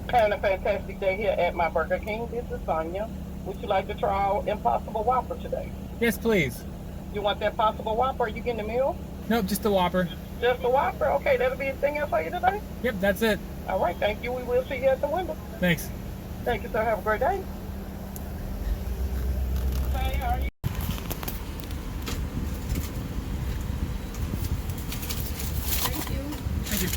Having a fantastic day here at my Burger King. This is Sonia. Would you like to try our Impossible Whopper today? Yes, please. You want that Impossible Whopper? Are you getting a meal? Nope, just the Whopper. Just a Whopper? Okay, that'll be a thing else for you today? Yep, that's it. All right, thank you. We will see you at the window. Thanks. Thank you, sir. Have a great day. Hey, how are you? Thank you. Thank you.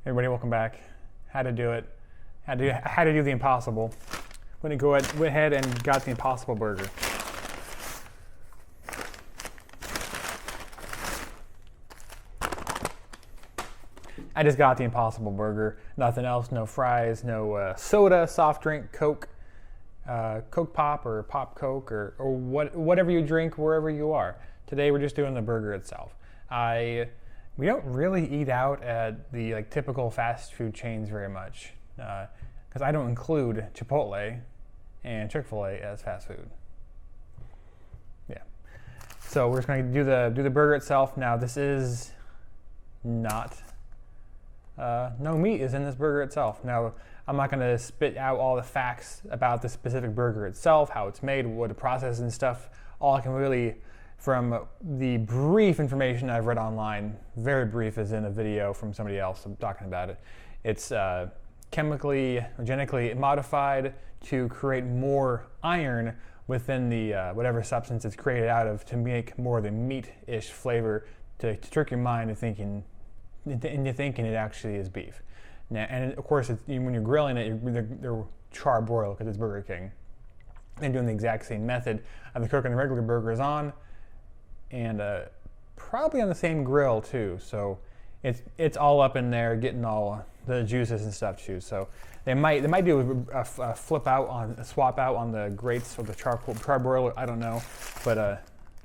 Everybody, welcome back. Had to do it. Had to do the impossible. Went ahead and got the Impossible Burger. I just got the Impossible Burger. Nothing else. No fries. No soda, soft drink, Coke, Coke Pop or Pop Coke or whatever you drink wherever you are. Today we're just doing the burger itself. We don't really eat out at the typical fast food chains very much because I don't include Chipotle and Chick-fil-A as fast food. Yeah. So we're just going to do the burger itself. Now this is not no meat is in this burger itself. Now I'm not going to spit out all the facts about the specific burger itself, how it's made, what the process and stuff. All I can really, from the brief information I've read online, very brief as in a video from somebody else talking about it, it's chemically or genetically modified to create more iron within the whatever substance it's created out of to make more of the meat-ish flavor to trick your mind into thinking it actually is beef. Now, and of course, when you're grilling it, they're charbroiled because it's Burger King. They're doing the exact same method of the cooking the regular burgers on, and probably on the same grill too. So it's all up in there, getting all the juices and stuff too. So they might do a swap out on the grates or the charbroiler. I don't know, but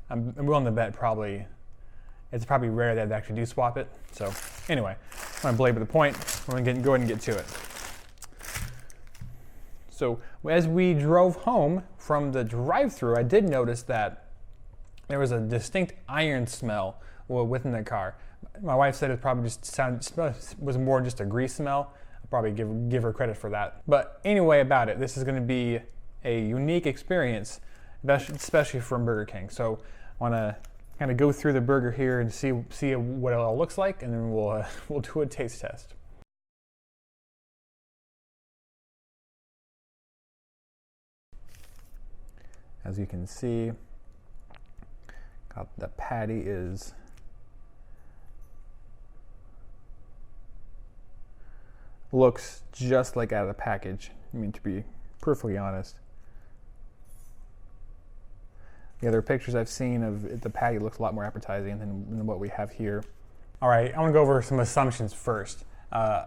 I'm willing to bet it's probably rare that they actually do swap it. So anyway, I'm gonna belabor the point. We're gonna go ahead and get to it. So as we drove home from the drive-thru, I did notice that there was a distinct iron smell within the car. My wife said it probably was more just a grease smell. I'll probably give her credit for that. But anyway, about it, this is going to be a unique experience, especially from Burger King. So I want to kind of go through the burger here and see what it all looks like, and then we'll do a taste test. As you can see, the patty looks just like out of the package. I mean, to be perfectly honest. The other pictures I've seen of it, the patty looks a lot more appetizing than what we have here. All right, I want to go over some assumptions first. I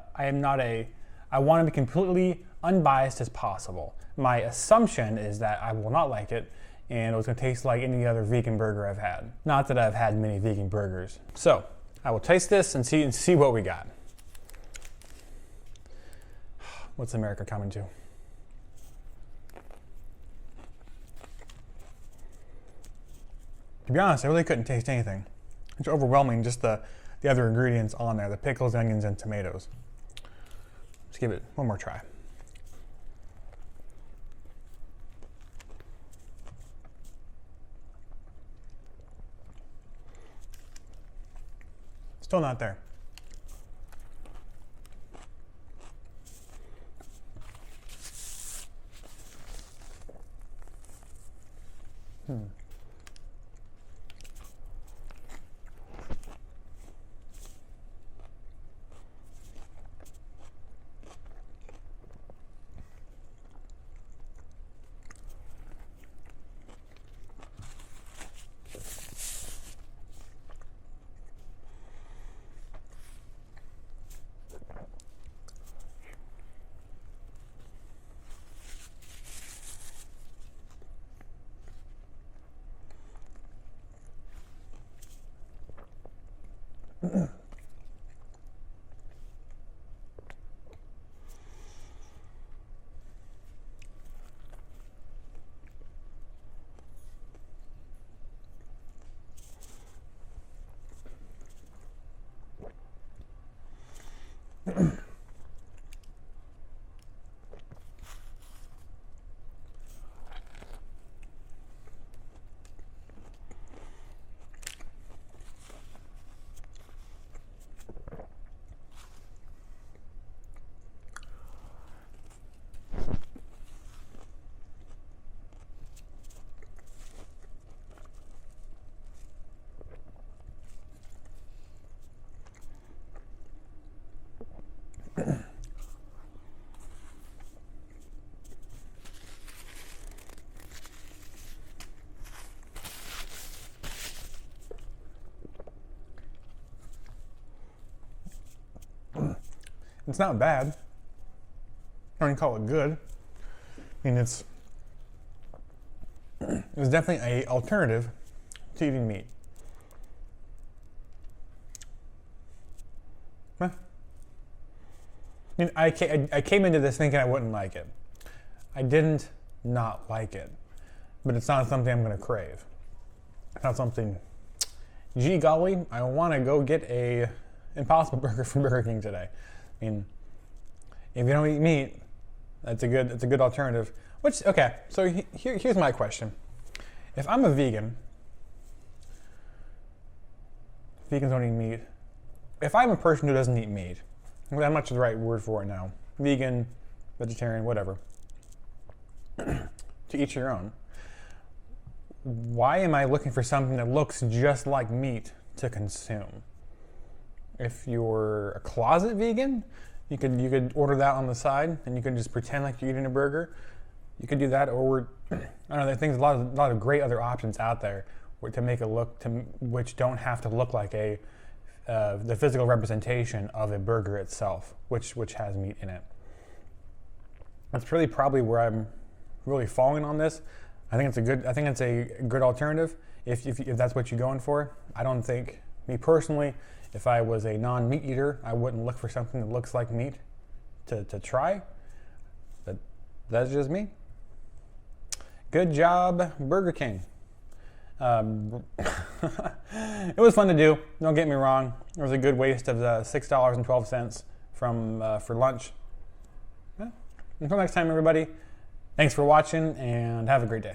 want to be completely unbiased as possible. My assumption is that I will not like it, and it was going to taste like any other vegan burger I've had. Not that I've had many vegan burgers. So I will taste this and see what we got. What's America coming to? To be honest, I really couldn't taste anything. It's overwhelming, just the other ingredients on there, the pickles, onions, and tomatoes. Let's give it one more try. Still not there. It's not bad. I don't even call it good. I mean, it's definitely a alternative to eating meat. Huh. I mean, I came into this thinking I wouldn't like it. I didn't not like it, but it's not something I'm going to crave. It's not something, gee golly, I want to go get a Impossible Burger from Burger King today. I mean, if you don't eat meat, it's a good alternative. Which, okay, so here's my question. If I'm a vegan, vegans don't eat meat. If I'm a person who doesn't eat meat, I'm not sure the right word for it now. Vegan, vegetarian, whatever. To each your own. Why am I looking for something that looks just like meat to consume? If you're a closet vegan, you could order that on the side, and you can just pretend like you're eating a burger. You could do that, or I don't know. There's a lot of great other options out there to make it look which don't have to look like the physical representation of a burger itself, which has meat in it. That's really probably where I'm really falling on this. I think it's a good alternative if that's what you're going for. I don't think, me personally, if I was a non-meat eater, I wouldn't look for something that looks like meat to try. But that's just me. Good job, Burger King. It was fun to do. Don't get me wrong. It was a good waste of the $6.12 for lunch. Yeah. Until next time, everybody. Thanks for watching, and have a great day.